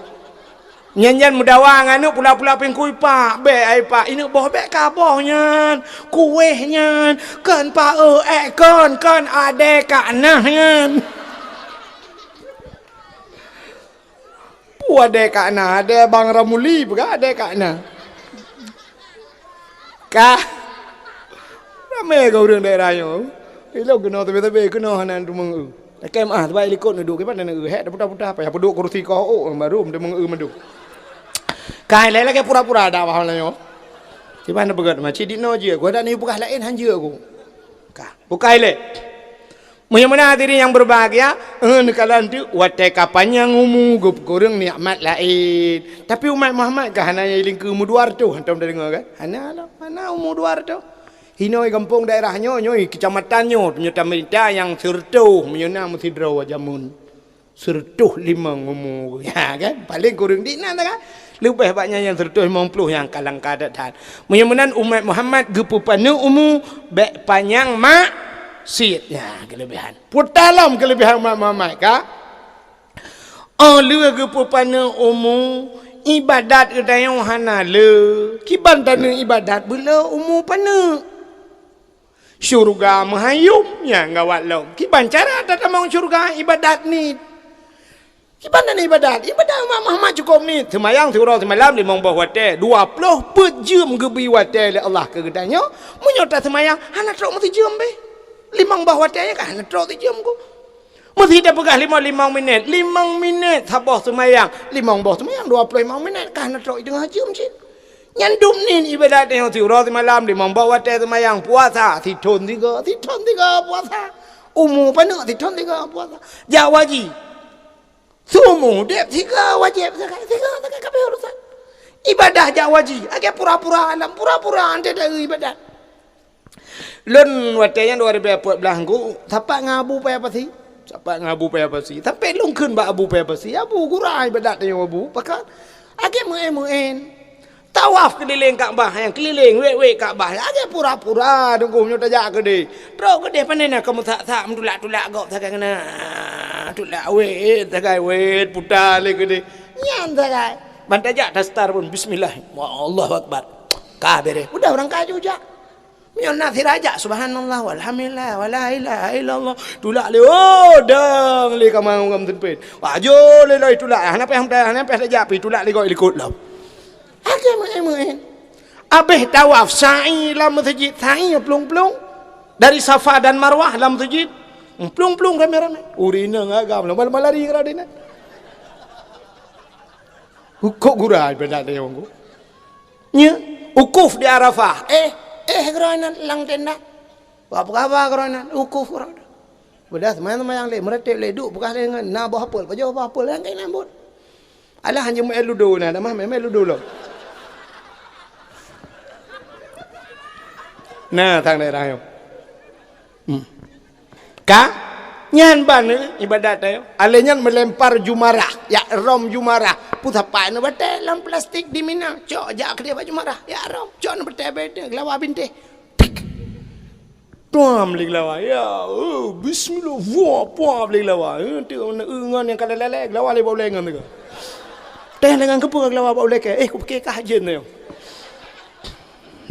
Nyanyian mudawang anu pula-pula pengkui pak be ai pak ini boh be kaboh nyan kueh nyan kan pa kan ade kanah nyan pu ade kanah ade bang Ramuli bukan ade kanah ka rame kau urang daerahnya ilo kena tapi kena hanan rumang kem baik likut duduk ke mana hek putar-putar apa ya duduk kursi kau baru dia mendu kai lagi pura-pura ada apa halnya di mana begat macam di no je gua dah ni bukan lain hanja aku bukai le menyamana diri yang berbahagia kalau nanti wateka panjang umur kurang nikmat lain tapi umat Muhammad kah hanya lingku umur 200 hantam dah dengar kan mana umur 200 hinoi kampung daerahnya nyoi kecamatannya penyerta merintah yang sertuh menyana mesti draw jamun sertuh 5 umur ya kan paling kurang di mana kan lebih banyak yang 150 yang kalang kadatan. Menyamanan umat Muhammad gepupana umur baik panjang maksiat. Ya, kelebihan. Putalam kelebihan umat Muhammad ka. Lu gepupana umur ibadat udayang hana le. Kiban tana ibadat bela umur pana. Syurga mahayum ya ngawat lo. Kiban cara tak mau syurga ibadat ni. Ibadah umat Muhammad cukup ni. Semayang surau semalam di Mong Bahwate 20 jam gebi wate le Allah ke gedanya. Menyota semayang hana trok mesti jam be. 5 Bahwate kan hana trok jam ku. Mesti dah pegah 5 minit. 5 minit sabah semayang. 5 bah semayang 25 minit kan hana trok tengah jam cik. Nyandum ni ibadah di surau semalam di Mong Bahwate semayang puasa siton 3 puasa. Umur panah siton 3 puasa. Jawaji semua dia 3 wajib zakat 3 kabeh urusan ibadah jak wajib agak pura-pura alam pura-pura anda dari ibadat lun watanya 2014 ku tapak ngabu payah pasi tapi lungkeun ba abu payah pasi abu gurai ibadat dia abu pakat agak muen tawaf keliling Kaabah yang keliling wek Kaabah agak pura-pura tunggu nyo tajak gede terus gede panena kamu tak mendulak-tulak gok tak kena tulak wet putar le gede nyan tak bantajak dastar pun bismillah Allahu akbar kabere udah orang kaju jak mion nathi raja subhanallah walhamdulillah wala ilaha illallah tulak le dang le kamang ngam tempet wajo le tulak hanape saja pi tulak le gok ikut lah agak muen abeh tawaf sa'i dalam masjid sa'i plung-plung dari Safa dan Marwah dalam masjid plung-plung rame-rame urina ngagam malam lari ngeradina kok gurai benda dia ngku nya ukuf di Arafah gerana lang tenda Apa khabar korang? Ukuf korang. Bedah teman-teman yang lain meretik le duk bekas dengan nak buat apa? Baju apa yang kain rambut. Alah hanya meludo nah, dah mah meludo lo. Nah, tang daerah yo. Ka nyan ban ibadat yo. Alenyan melempar jumarah, ya rom jumarah. Putapa na bate lam plastik di mina. Cok jak ke dia baju marah. Ya rom, cok na bate bete glawa binte. Tuam lig lawa ya. Bismillah. Wah, puam lig lawa. Tengok na ngan yang kada lelek lawa le boleh ngan tu. Teh dengan kepu glawa boleh ke? Ku pakai kah jen yo.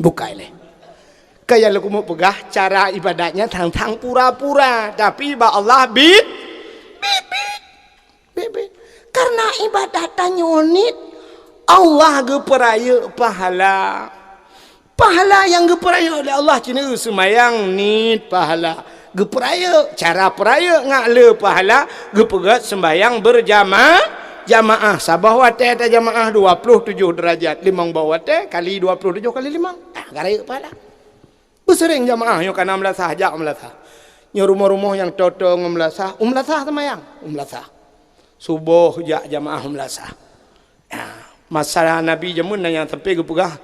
Bukai le. Kaya lagu mau pegah cara ibadatnya tang pura-pura, tapi ba Allah bit. Karena ibadatnya unit Allah geperaya pahala. Pahala yang geperaya oleh Allah cina semayang nit pahala. Geperaya cara peraya ngak le pahala gepegat sembayang jamaah. Sabah wate ta jamaah 27 derajat. Limang bawah wate kali 27 kali 5. Garaya pahala. Sering jamaah yang kana melasah jak melasah. Nya rumah-rumah yang toto melasah, semayang, Subuh jak jamaah melasah. Masalah Nabi jamun yang sampai gepegah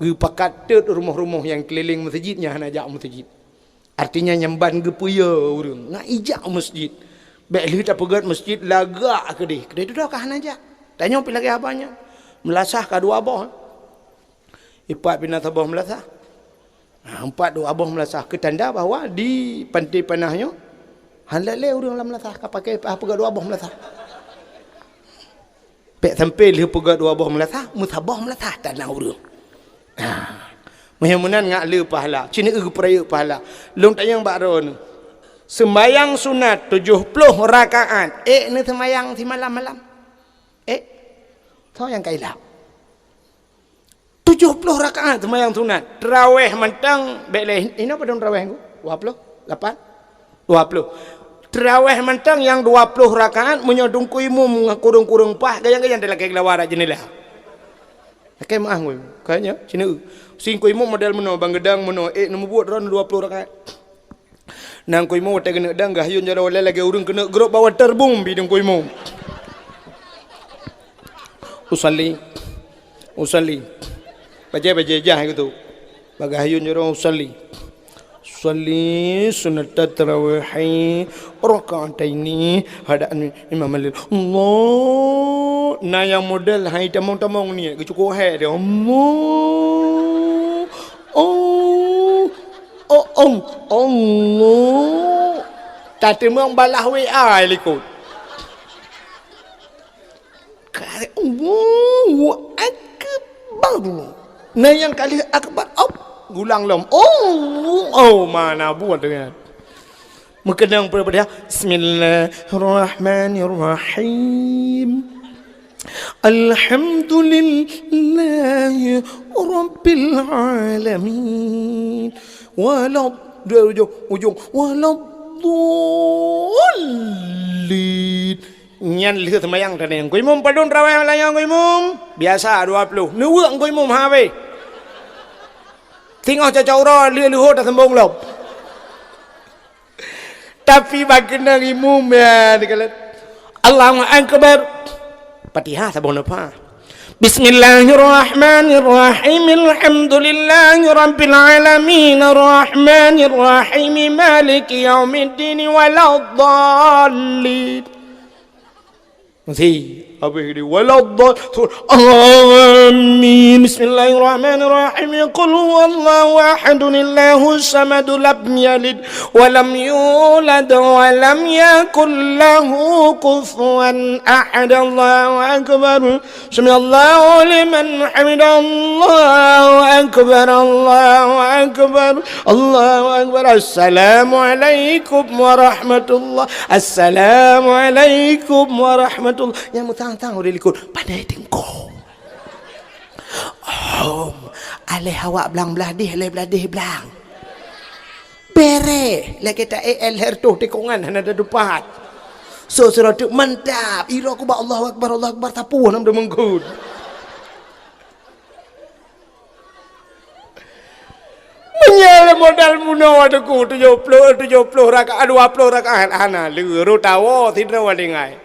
gepakat tet rumah-rumah yang keliling masjidnya hana jak masjid. Artinya nyamban gepuya urang, ngak ijak masjid. Baik li tak pegat masjid lagak ke deh. Kedai tu dah kah hana jak. Tanya pi lagi apanya? Melasah ka dua abah. Ipat bina tabah melasah. Empat dua abah melasah ketanda bahawa di pantai panahnya halal le orang lam melasah pakai apa dua abah melasah. Pek sampai le pegat dua abah melasah, musabah melasah tanah urang. Mudah-mudahan ngak le pahala. Cina peraya pahala. Long tayang bakron. Sembayang sunat 70 rakaat. Ni sembayang si malam-malam. Tahu yang kailap. 70 rakaat sembahyang sunat. Tarawih mentang baik ini apa dong tarawih ku? 28 20. Tarawih mentang yang 20 rakaat menyodong ku imum kurung-kurung pah gayang-gayang dalam kek lawara jendela. Kayak mah ngui. Kayaknya cina sing ku imum model meno bang gedang meno nemu buat ron 20 rakaat. Nang ku imum tak kena dang gahyun jara wala lagi urang kena grup bawa terbum bidung ku imum. Usalli baca jah gitu. Bagayun jero usalli sunat tarawih raka'ataini hadaan imam al Allah na yang model hai tamong-tamong ni cukup hai dia Allah tak temang balah WA likut Allahu akbar dulu. Nah yang kali akbar gulang lom. Mana buat dengan mengenang pada Bismillahirrahmanirrahim. Alhamdulillahi rabbil alamin. Ujung waladdallin. Nyan lihat semayang tadi yang kuimum padun raweh layang kuimum biasa 20 nuwak kuimum hawe tengok cacaura lihat tak sembung lop tapi baginda imum ya dikalat Allahu akbar Fatihah sabun apa Bismillahirrahmanirrahim Alhamdulillahi rabbil alamin arrahmanirrahim maliki yaumiddin waladdallin Masih apa ini waladhdall amin bismillahirrahmanirrahim qul huwallahu ahadun allahus samad lam yalid wa lam yulad wa lam yakul lahu kufuwan ahad Allahu akbar samiallahu liman hamidah Allahu akbar assalamu alaikum warahmatullah assalamu alaikum warahmatullah yang mutang-tang udah likut pandai tengkau alih awak belang-belah dih belang bere lah kita hertuh tikungan hana ada depan so surah tu mantap ira aku ba Allahu akbar tapu nam de mengkud menyala modal modal puno ada ku 70 rakaat 20 rakaat ana luru tawo tidak walingai.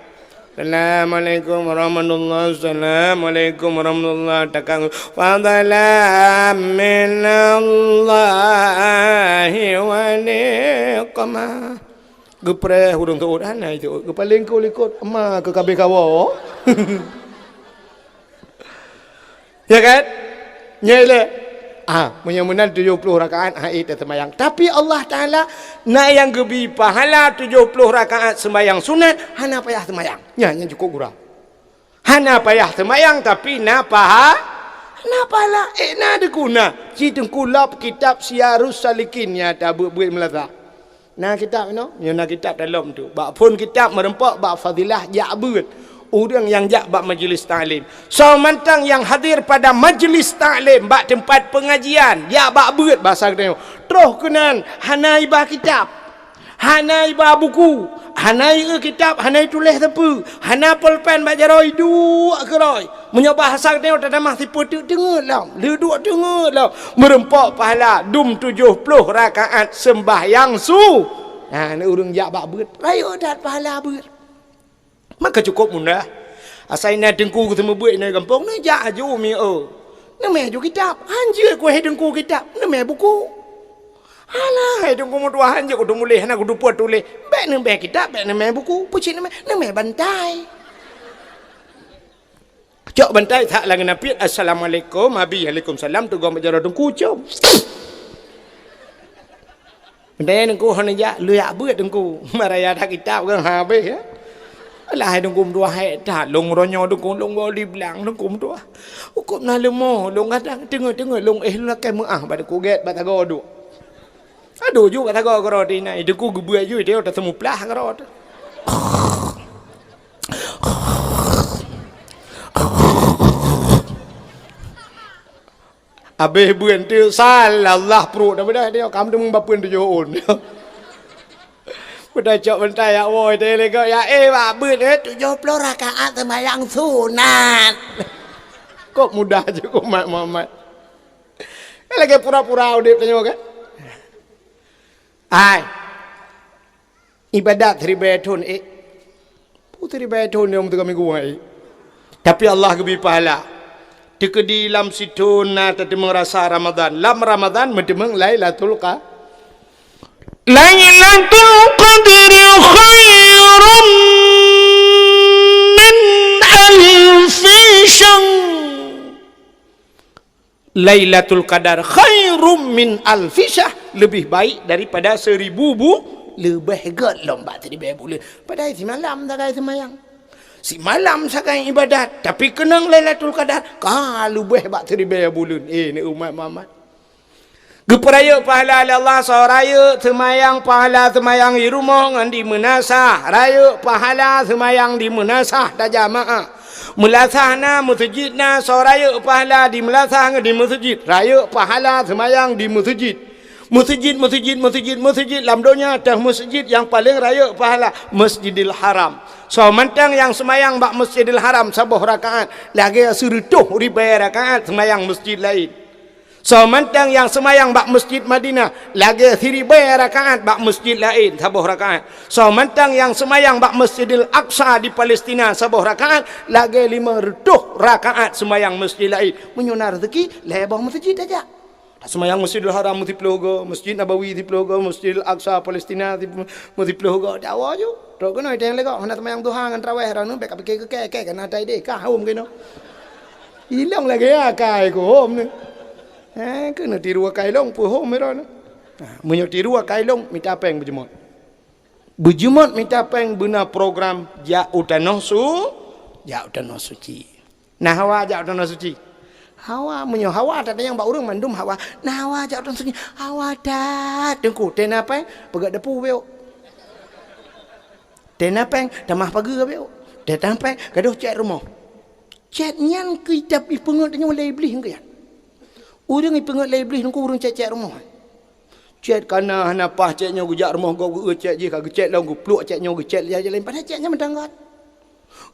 Assalamualaikum warahmatullahi Assalamualaikum warahmatullahi takang fadala minallahi wa niqmah. Gepre hurung tu ana itu gepaling ko likut emak ke kabeh kawo. Ya kan? Nyele. Menyamunan 70 rakaat haid semayang. Tapi Allah Ta'ala nak yang gebi pahala 70 rakaat sembayang sunat, hana payah semayang. Yang cukup gurau. Hana payah semayang tapi na pahala. Na ada guna. Citeng kulap kitab Syiarus Salikin ya tak buat melazah. Nah kitab na kitab dalam tu. Bak pun kitab merempak bak fadilah ja'bud. Orang yang jak bak majlis ta'lim. So mantang yang hadir pada majlis ta'lim bak tempat pengajian, ya bak beut bahasa kita. Terus kenan hanai bah kitab. Hanai bah buku. Hanai kitab, hanai tulis tepu. Hana pulpen bak jaroi dua keroi. Menyobah bahasa kita tak mah tipu dengar lah. Duduk dengar lah. Merempak pahala dum 70 rakaat sembahyang su. Nah, ni orang jak bak beut. Rayo dat pahala beut. Maka cukup mudah. Asal nak dengku ketemu buat ni kampung ni jak aju mi ni meh ju kitab. Anjir ku hai dengku kitab. Ni meh buku. Alah hai dengku mu dua anjir ku mulih nak ku puat tulis. Bek ni meh kitab, bek ni meh buku. Pucik ni meh bantai. Cok bantai tak lagi napit assalamualaikum abi waalaikumsalam tu gua menjara dengku cok. Bantai dengku hana jak lu yak buat dengku. Maraya tak kitab kan habis ya. Alah hai dengkum dua hai dah long ronyo dengkum long boli belang dengkum dua. Hukum na lemo long kadang tengok long lah kai maah pada kuget bata godo. Aduh juga kata goro di nai dengku gebuai ju dia dah temu plah goro. Abe buen tu salallah perut dah dia kamu tu membapun tu joon. Udah cok bentai ya woi teh lego ya bak beut 70 rakaat sembahyang sunat. Kok mudah aja kok Muhammad. Lagi pura-pura udip tanya kan. Ai. Ibadat ribayatun putri bayatun yang kami guai. Tapi Allah gebi pahala. Tekedi lam situna tetemeng rasa Ramadan. Lam Ramadan mentemeng Lailatul Qadar. Lailatul Qadri khairum min alfi syahr. Lailatul Qadar khairum min alfi syahr. Lebih baik daripada 1000 Lebih god lomba tadi bulan. Padahal si malam tak kaya semayang. Si malam sakai ibadat. Tapi kenang Lailatul Qadar. Kalau lebih bak 1000 bulan. Ni umat Muhammad. Geperaya pahala Allah raya semayang pahala semayang di rumah ngan di menasah. Raya pahala semayang di menasah dah jamaah. Melasahna masjidna raya pahala di melasah ngan di masjid. Raya pahala semayang di masjid. Masjid dalam dunia dah masjid yang paling raya pahala Masjidil Haram. So mantang yang semayang bak Masjidil Haram 10 rakaat lagi 100,000 rakaat semayang masjid lain. So mantang yang semayang bak Masjid Madinah lagi 1000 rakaat bak masjid lain 10 rakaat. So mantang yang semayang bak Masjidil Aqsa di Palestina 10 rakaat lagi 500 rakaat semayang masjid lain. Menyunar rezeki lebar masjid aja. Semayang Masjidil Haram mesti pelogo, Masjid Nabawi di pelogo, Masjidil Aqsa Palestina mesti pelogo. Dawa ju. Tok kena teng lego hendak semayang Tuhan ngan tarawih ranu bek ke kan ada ide ka hom keno. Hilang lagi akai ko hom ni. Kena tiru akai long pu hom merana. Munyo tiru akai long minta peng berjemot. Berjemot minta peng bena program ja utanoh suci. Nah hawa ja utanoh suci. Hawa menyo hawa tak yang bak urang mandum hawa. Nah hawa ja utanoh suci. Hawa dat dengku ten apa pegat depu beo. Ten apa damah pagi beo. Datang apa gaduh chat rumah. Chat nyan kita pi pengot nya mulai beli hangke ya. Urang ipengot lebih nungku urang cek rumah. Cek kana hana pah ceknya gujak rumah go cek je kagak cek lah go pluk ceknya go cek dia lain pada ceknya mendangat.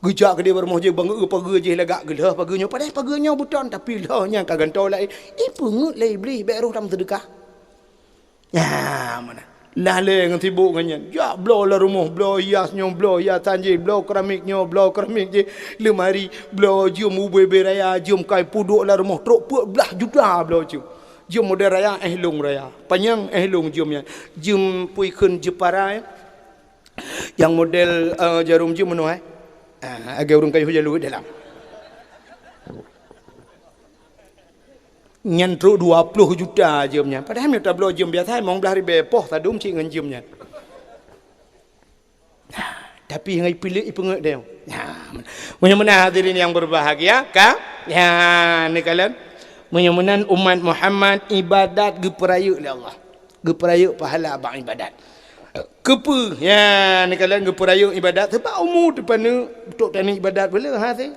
Gujak ke dia rumah je bang pagi je lagak gelah paginya padahal paginya buton tapi lahnya kagak gantau lain. Ipengot lebih baru dalam sedekah. Ya mana. Lale dengan sibuk dengan ya blow lah rumah, blow hiasnya, blow hias sanji, blow keramiknya, blow keramik je lemari, blow jom ubay beraya, jom kai puduk lah rumah, truk belah juta blow jom. Jom model raya long raya. Panjang long jomnya. Jom pui kun Jepara ya. Yang model jarum jom mana agak urung kayu jalu dalam. Nyantru 20 juta jomnya. Padahal minta blow jom biasa mong belah ribe poh tadum cik ngan jomnya. Tapi ngai pilih ipengek dia. Mudah-mudahan hadirin yang berbahagia ka? Ya, ni kalian. Mudah-mudahan umat Muhammad ibadat geperayuk oleh Allah. Geperayuk pahala abang ibadat. Kepa ya ni kalian geperayuk ibadat sebab umur depan ni untuk tani ibadat boleh ha sih.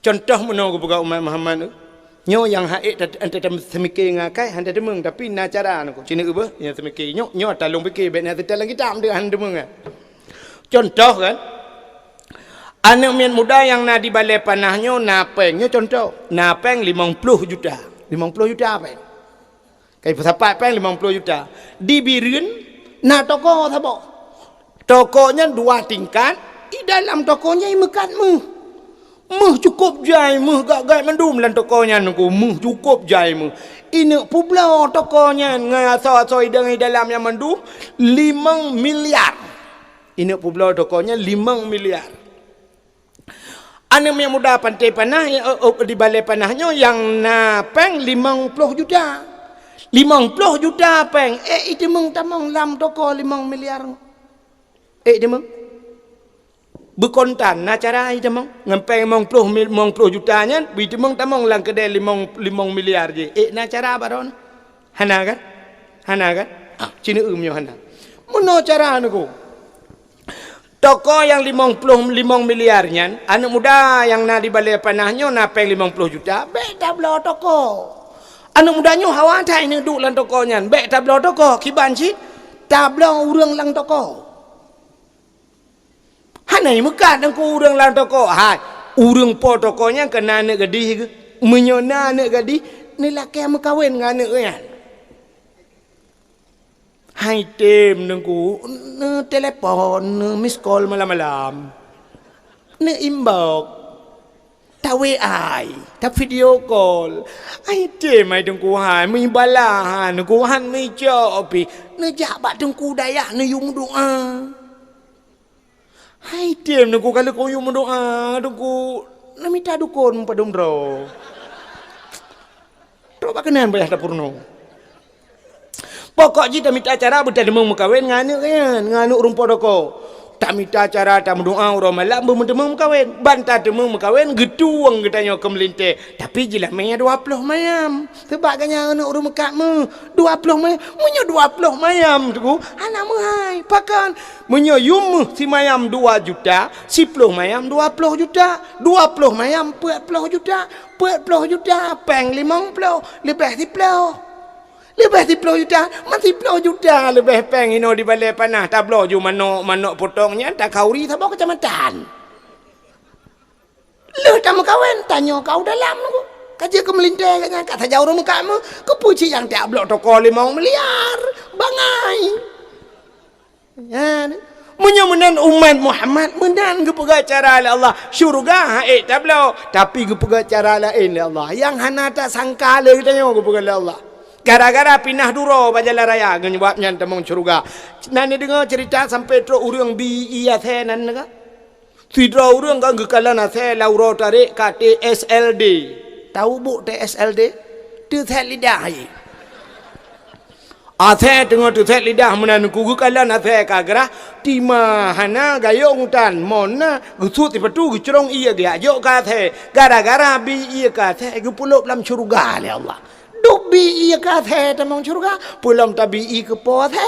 Contoh mana ke bukan umat Muhammad tu? Nyo yang haid ante semikir ngakai handa demeng tapi na cara aku cina apa yang semikir nyo talung fikir baik nak dalam kita am dia handa demeng. Contoh kan anak mian muda yang nak di balai panahnya napengnya contoh napeng 50 juta 50 juta apa kai pesapat peng 50 juta di Birin na toko sabo tokonya 2 tingkat di dalam tokonya mekat meh cukup jai meh gak mendum lan tokonya nunggu meh cukup jai meh ini publau tokonya ngaso dengan dalam yang mendum 5 miliar ini publau tokonya 5 miliar. Anak yang muda pantai panah di balai panahnya yang napeng 50 juta. 50 juta peng. Itu meng tamang lam toko 5 miliar. Dia meng. Berkontan na cara itu meng. Ngempeng 50 jutanya, itu meng tamang lang kedai 5 miliar je. Na cara baron. Hana kan? Cina umyo hana. Mana cara aku? Toko yang 55 miliarnya, anak muda yang nak di balai panahnya napeng 50 juta, baik tak belah toko. Anak mudanya hawa tak ini duduk dalam tokonya, baik tak belah toko, kiban cik, tak belah urang dalam toko. Hanai mekat dengan urang dalam toko, hai, urang po tokonya kena anak gadis ke, menyona anak gadis, ni laki yang kawin dengan anak kan. Hai tim nengku telepon miss call malam-malam ne inbox ta WA ta video call hai tim mai nengku hai mi bala nengku han mi jopi ne jabat nengku dayak ne yung doa hai tim nengku kalau kau yung doa nengku ne minta dukun padum bro coba kenan bayar dapurno. Pokok je tak minta acara betul demang mengkawin nganu kan nganu rumput doko tak minta acara tak mendoa orang malam demang mengkawin bantah demang mengkawin getuang katanya ke melinteh tapi jelah maya 20 mayam sebab kanya anak orang mekat mu 20 mayam munyo 20 mayam tu anak mu hai pakan munyo yum si mayam 2 juta 10 mayam 20 juta 20 mayam 40 juta 40 juta peng 50 lebih 10 lebih 10 juta, masih 10 juta lebih peng ino di balai panah. Tablo ju manok potongnya tak kauri sabau kecamatan. Lu tak mau kawin, tanya kau dalam tu. Kaji ke melintai katanya, kata jauh rumah kamu, ke puji yang tak blok toko 5 miliar. Bangai. Ya, menyamanan umat Muhammad menan ke pengacara Allah syurga tablo tapi ke pengacara lain Allah yang hana tak sangka le katanya ke pengacara Allah. Gara-gara pindah duro bajalah raya menyebabnya temong syurga. Nani dengar cerita sampai tro urang BI athe nan ka. Sidra urang ka gekalan athe lauro tarik ka TSLD. Tahu bu TSLD? Tu thet lidah ai. Athe tengok tu thet lidah menan ku gekalan athe ka gerah tima hana gayong tan mona gusut tipatu gecrong iya ge ajo ka athe. Gara-gara BI ka athe gepuluk dalam syurga le Allah. Duk bi iya ka the tamang syurga pulam tabi i ke po the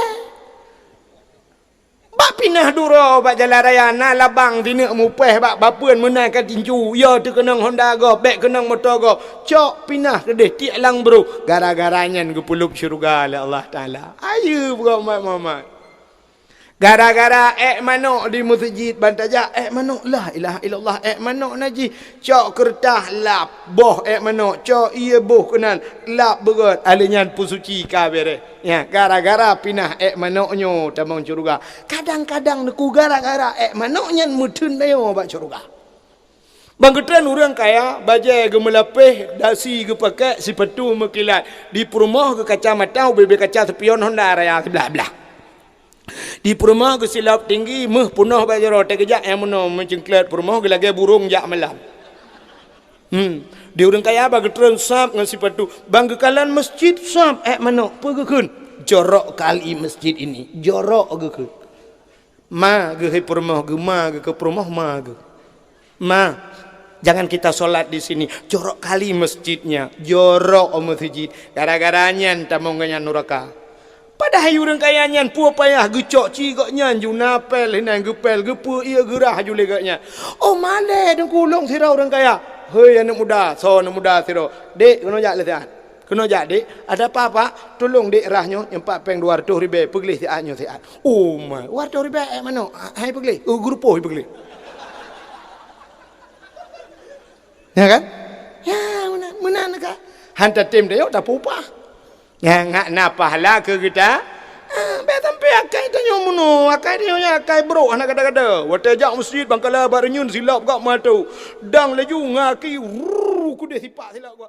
ba pinah duro ba jalan raya na labang dine mu peh ba bapeun menai ka tinju ya tu kenang Honda go bek kenang motor go cok pinah ke deh ti lang bro gara-garanya ke pulup syurga oleh Allah taala ayu bukan mama Gara-gara manuk di masjid Bantaja, manuk la ilaha illallah, manuk naji. Cok kertas lap, boh manuk, cok iya boh kenan, lap berat, alinyan pusuci kabere. Ya, gara-gara pinah manuknya tamang curuga. Kadang-kadang neku gara-gara manuknya mutun dayo bak curuga. Bangketan orang kaya, bajai ke melapih, dasi ke pakai, si petu mekilat. Di perumah ke kacamata, bebek kaca sepion Honda raya sebelah-belah. Di perumah ke silap tinggi, punah bajaro, terkejap yang mana mencengklat perumah ke lagi burung jak malam. Di orang kaya bangketan sap dengan si petu. Bangkekalan masjid sap, mana, pergekun. Jorok kali masjid ini, jorok ke. Ma ke perumah ke, ma ke perumah, ma ke. Ma, jangan kita solat di sini. Jorok kali masjidnya. Jorok masjid. Gara-garanya tamong ganyan nuraka. Padahal orang kaya nyan pua payah gecok cigak nyan ju napel hinan gepel gepu ia gerah ju legaknya. Oh male deng kulung sirau orang kaya. Hei anak muda, so anak muda sirau. Dek kena jak lesian. Kena jak dek. Ada apa-apa? Tolong dek rahnya empat peng 200 ribu pergi siatnya siat. Oh my, 200 ribu mana? Hai pergi. Grupo hai pergi. Ya kan? Ya, mana nak? Hantar tim dia tak apa-apa. Ya ngak napa lah ke kita? Betam pe akai tanya muno, akai dia nya akai bro anak kada-kada. Wata jak masjid bangkala barenyun silap gak matu. Dang laju ngaki ku dia sipak silap gua.